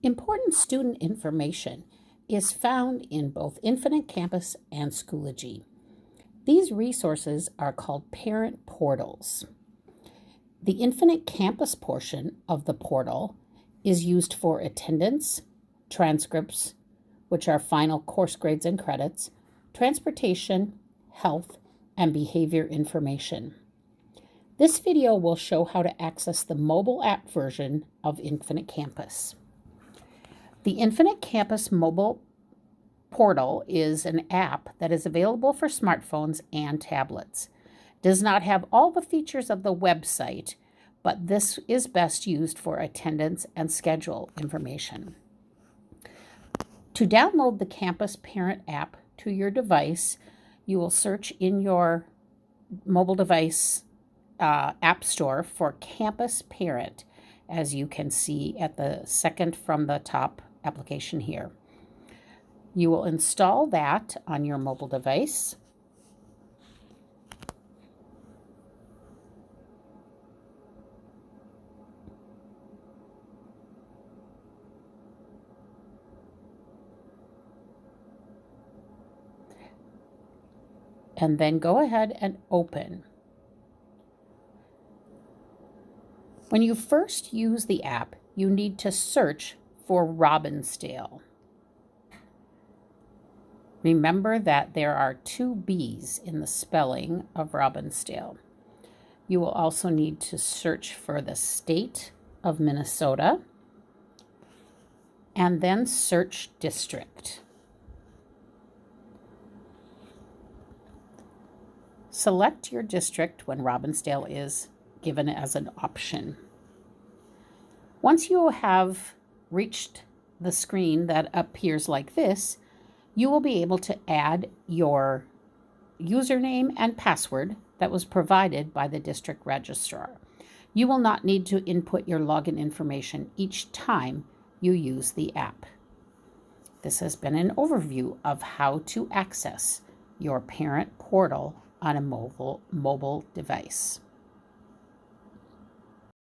Important student information is found in both Infinite Campus and Schoology. These resources are called parent portals. The Infinite Campus portion of the portal is used for attendance, transcripts, which are final course grades and credits, transportation, health, and behavior information. This video will show how to access the mobile app version of Infinite Campus. The Infinite Campus mobile portal is an app that is available for smartphones and tablets. It does not have all the features of the website, but this is best used for attendance and schedule information. To download the Campus Parent app to your device, you will search in your mobile device app store for Campus Parent, as you can see at the second from the top application here. You will install that on your mobile device. And then go ahead and open. When you first use the app, you need to search for Robbinsdale. Remember that there are two B's in the spelling of Robbinsdale. You will also need to search for the state of Minnesota and then search district. Select your district when Robbinsdale is given as an option. Once you have reached the screen that appears like this, you will be able to add your username and password that was provided by the district registrar. You will not need to input your login information each time you use the app. This has been an overview of how to access your parent portal on a mobile device.